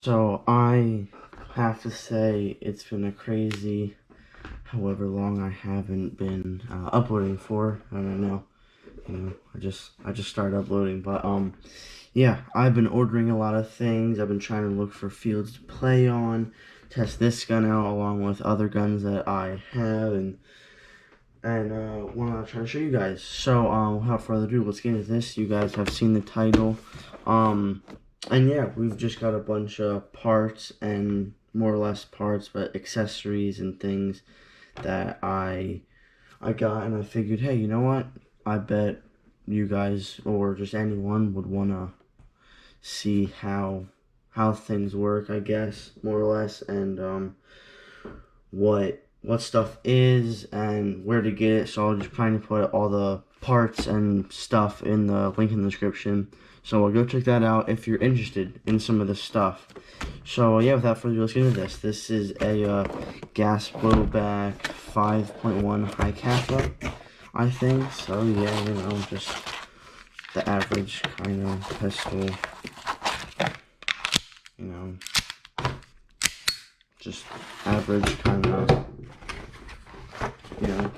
So I have to say it's been a crazy however long I haven't been uploading for. I don't know. I just started uploading, but yeah, I've been ordering a lot of things. I've been trying to look for fields to play on, test this gun out along with other guns that I have, and want to try to show you guys. So without further ado, let's get into this. You guys have seen the title. And yeah, we've just got a bunch of parts and more or less parts, but accessories and things that I got, and I figured, hey, you know what? I bet you guys or just anyone would want to see how things work, I guess, more or less, and what stuff is and where to get it. So I'll just try to put all the parts and stuff in the link in the description. So go check that out if you're interested in some of this stuff. So yeah, without further ado, let's get into this. This is a gas blowback 5.1 HI CAPA, I think. So yeah, you know, just the average kind of pistol. You know, just average kind of, you know,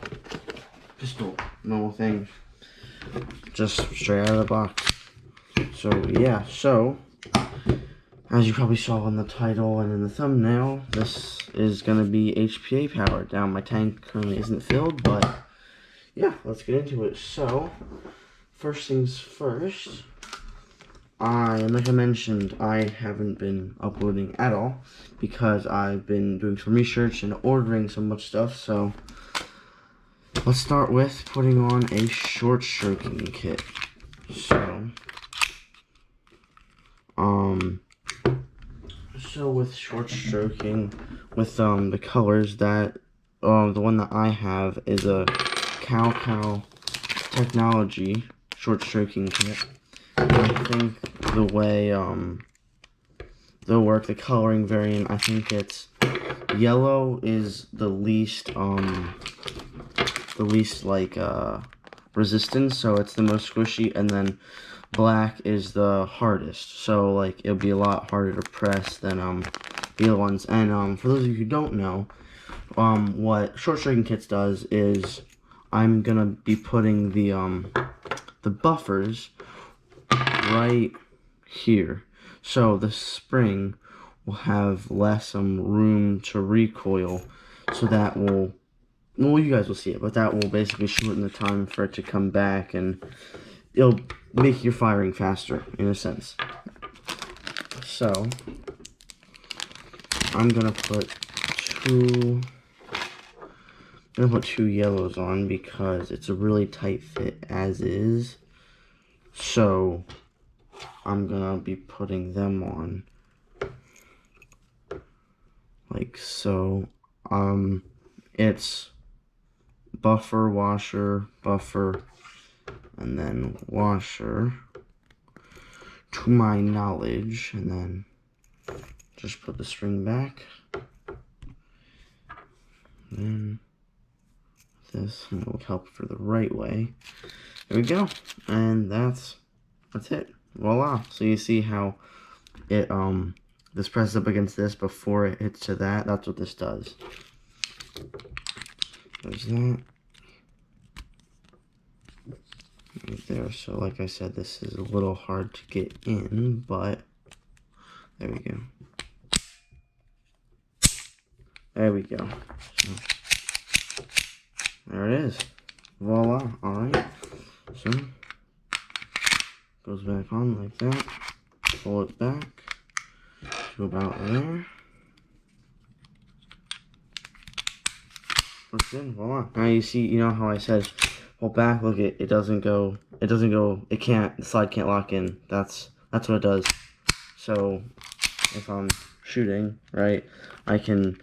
pistol, normal thing, just straight out of the box. So yeah, so as you probably saw in the title and in the thumbnail, this is gonna be HPA powered. Now my tank currently isn't filled, but yeah, let's get into it. So first things first, like I mentioned, I haven't been uploading at all because I've been doing some research and ordering so much stuff. So let's start with putting on a short stroking kit. So with short stroking, with the colors that the one that I have is a Cow Technology short stroking kit. And I think the way they'll work, the coloring variant, I think it's yellow is the least like resistance, so it's the most squishy, and then black is the hardest, so like it'll be a lot harder to press than the other ones. And for those of you who don't know, what short stroking kits does is I'm gonna be putting the buffers right here, so the spring will have less room to recoil, so that will, well, you guys will see it, but that will basically shorten the time for it to come back, and it'll make your firing faster, in a sense. So I'm gonna put two yellows on because it's a really tight fit as is. So I'm gonna be putting them on like so. It's buffer, washer, buffer, and then washer, to my knowledge, and then just put the string back. Then this will help for the right way. There we go, and that's it. Voila! So you see how it this presses up against this before it hits to that. That's what this does. There's that. Right there. So like I said, this is a little hard to get in, but there we go. There we go. So, there it is. Voila. Alright. So goes back on like that. Pull it back to about there. Looks good. Voila. Now you see, you know how I said pull back, look, it doesn't go, the slide can't lock in. That's what it does. So if I'm shooting, right, I can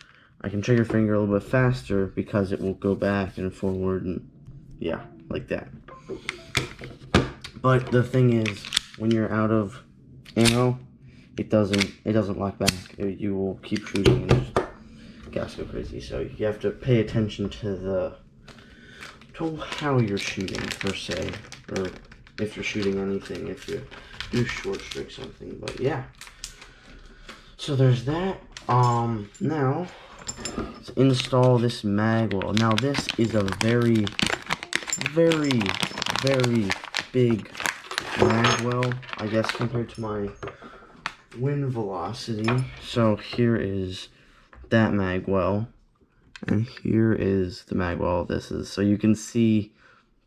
trigger finger a little bit faster because it will go back and forward, and yeah, like that. But the thing is, when you're out of ammo, it doesn't lock back. You will keep shooting and just gas go crazy. So you have to pay attention to how you're shooting, per se, or if you're shooting anything, if you do short stroke something. But yeah, So there's that. Now let's install this Magwell. Now this is a very, very, very big Magwell, I guess, compared to my wind velocity. So here is that Magwell, and here is the Magwell this is. So you can see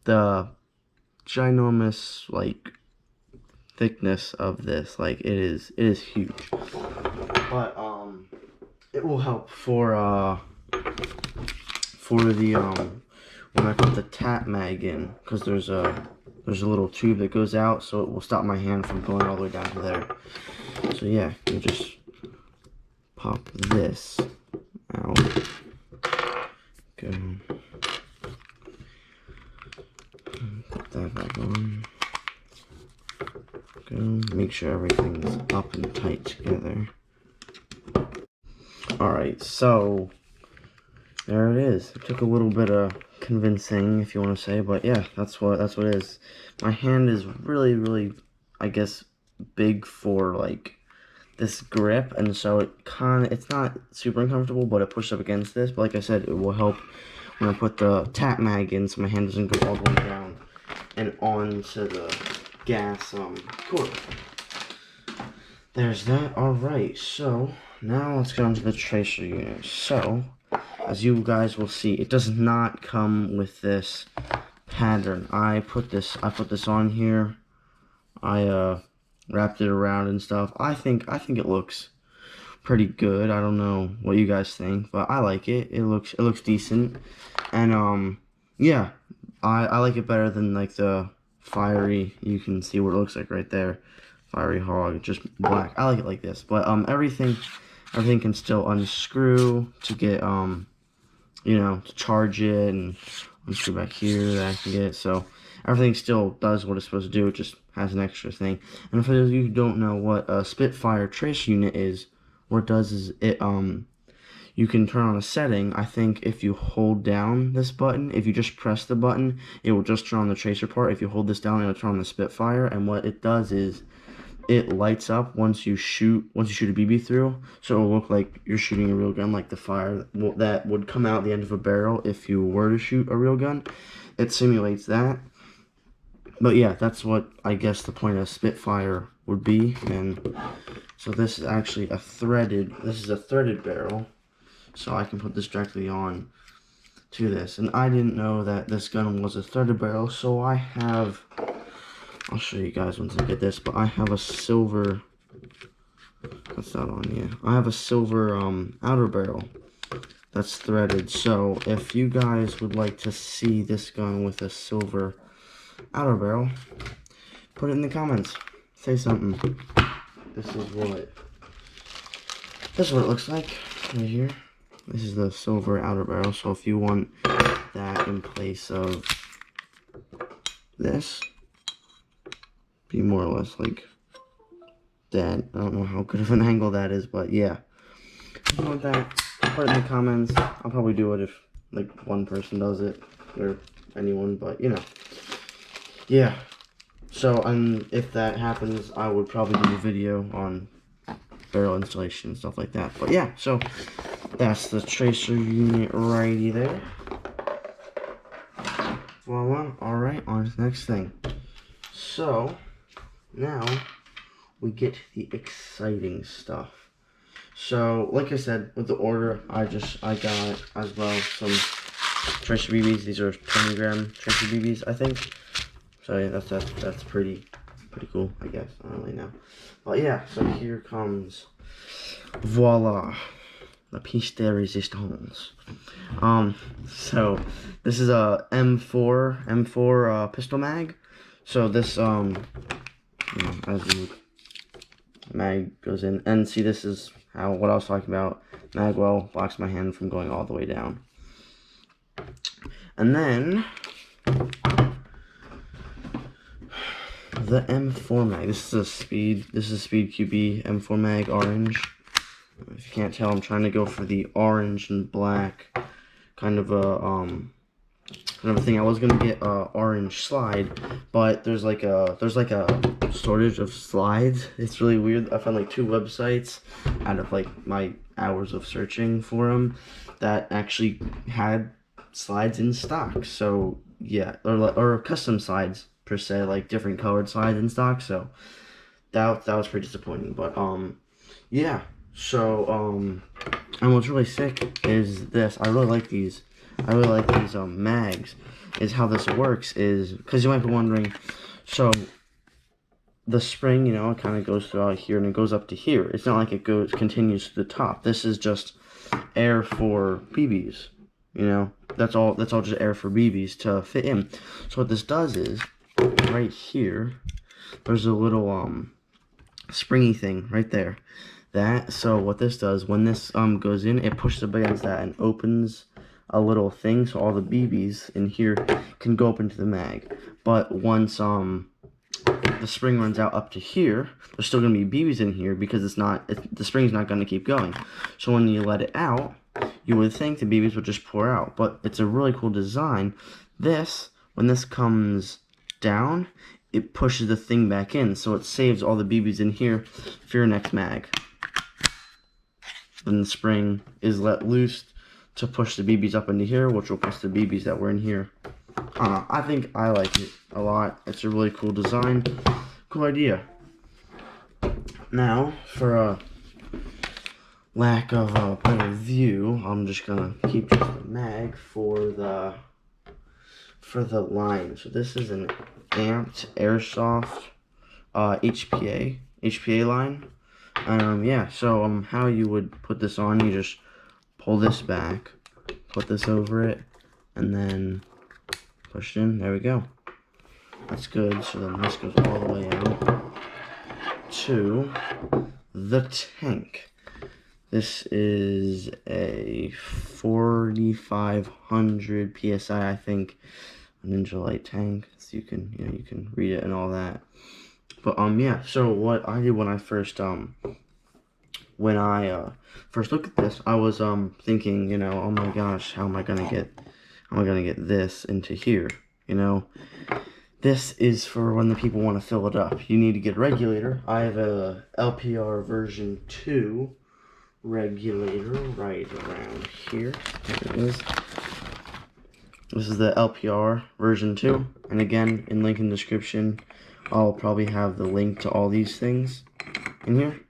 the ginormous, like, thickness of this. Like, it is huge. But it will help for the when I put the tapp mag in, because there's a little tube that goes out, so it will stop my hand from going all the way down to there. So yeah, you just pop this out. Go. Put that back on. Go. Make sure everything's up and tight together. Alright, so there it is. It took a little bit of convincing, if you want to say, but yeah, that's what it is. My hand is really, really, I guess, big for like this grip, and so it's not super uncomfortable, but it pushed up against this. But like I said, it will help when I put the tapp mag in, so my hand doesn't go all the way down and onto the gas cord. There's that. Alright, so now let's get onto the tracer unit. So as you guys will see, it does not come with this pattern. I put this on here. I wrapped it around and stuff. I think it looks pretty good. I don't know what you guys think, but I like it. It looks decent. And yeah, I like it better than like the fiery. You can see what it looks like right there. Fiery hog, just black. I like it like this. But everything can still unscrew to get you know, to charge it, and unscrew back here that I can get. So everything still does what it's supposed to do. It just has an extra thing. And for those of you who don't know what a Spitfire tracer unit is, what it does is it you can turn on a setting. I think if you hold down this button, if you just press the button, it will just turn on the tracer part. If you hold this down, it'll turn on the Spitfire. And what it does is it lights up once you shoot a BB through, so it'll look like you're shooting a real gun, like the fire that would come out the end of a barrel if you were to shoot a real gun. It simulates that. But yeah, that's what I guess the point of Spitfire would be. And so this is actually a threaded barrel, so I can put this directly on to this. And I didn't know that this gun was a threaded barrel, so I'll show you guys once I get this, but I have a silver, what's that on? Yeah, I have a silver outer barrel that's threaded. So if you guys would like to see this gun with a silver outer barrel, put it in the comments. Say something. This is what it looks like right here. This is the silver outer barrel. So if you want that in place of this, be more or less like that. I don't know how good of an angle that is, but yeah. If you want that, put it in the comments. I'll probably do it if like one person does it, or anyone, but you know. Yeah. So, and if that happens, I would probably do a video on barrel installation and stuff like that. But yeah, so that's the tracer unit righty there. Voila. Alright, on to the next thing. So now we get to the exciting stuff. So like I said, with the order, I got as well some tracer BBs. These are 20-gram tracer BBs, I think. So yeah, that's pretty cool, I guess. I don't really know, but yeah. So here comes, voila, la pièce de résistance. So this is a M4 pistol mag. So this you know, as the mag goes in, and see, this is what I was talking about. Magwell blocks my hand from going all the way down. And then the M4 mag. This is a Speed QB M4 mag, orange. If you can't tell, I'm trying to go for the orange and black kind of a Another thing, I was gonna get orange slide, but there's like a shortage of slides. It's really weird. I found like 2 websites out of like my hours of searching for them that actually had slides in stock. So yeah, or custom slides per se, like different colored slides in stock. So that was pretty disappointing. But yeah. So and what's really sick is this. I really like these. I really like these mags. Is how this works is because you might be wondering. So the spring, you know, it kind of goes throughout here and it goes up to here. It's not like it continues to the top. This is just air for BBs. You know, that's all just air for BBs to fit in. So what this does is right here, there's a little springy thing right there. So what this does, when this goes in, it pushes up against that and opens a little thing so all the BBs in here can go up into the mag. But once the spring runs out up to here, there's still going to be BBs in here because the spring's not going to keep going. So when you let it out, you would think the BBs would just pour out, but it's a really cool design. When this comes down, it pushes the thing back in, so it saves all the BBs in here for your next mag. Then the spring is let loose to push the BBs up into here, which will push the BBs that were in here. I think I like it a lot. It's a really cool design. Cool idea. Now, for a lack of a better view, I'm just gonna keep just the mag for the line. So this is an amped airsoft HPA line. Yeah, so how you would put this on, you just pull this back, put this over it, and then push it in. There we go. That's good. So then this goes all the way out to the tank. This is a 4,500 PSI, I think, Ninja Light tank. So you can read it and all that. But yeah. So what I did when I first looked at this, I was thinking, you know, oh my gosh, how am I gonna get this into here? You know, this is for when the people want to fill it up. You need to get a regulator. I have a LPR version 2 regulator right around here. There it is. This is the LPR version 2, and again, in link in description, I'll probably have the link to all these things in here.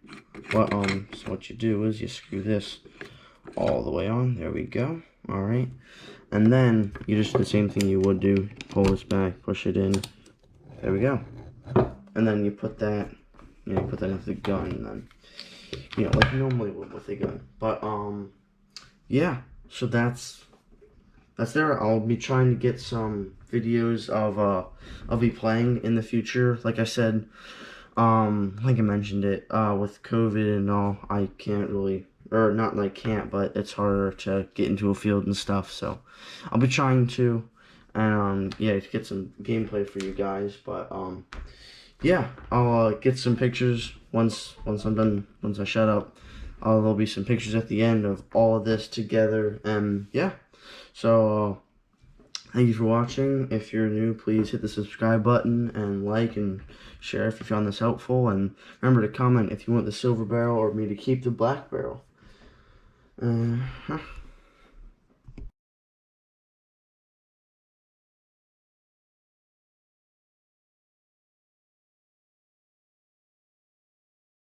But so what you do is you screw this all the way on. There we go. All right, and then you just do the same thing you would do. Pull this back, push it in. There we go. And then you put that, into the gun, and then, like you normally would with a gun. But yeah. So that's there. I'll be trying to get some videos of me playing in the future. Like I said, like I mentioned it, with COVID and all, I can't really, or not like can't, but it's harder to get into a field and stuff. So I'll be trying to, and yeah, to get some gameplay for you guys. But yeah, I'll get some pictures once I'm done. Once I shut up, there'll be some pictures at the end of all of this together. And yeah. So, thank you for watching. If you're new, please hit the subscribe button and like and share if you found this helpful. And remember to comment if you want the silver barrel or me to keep the black barrel.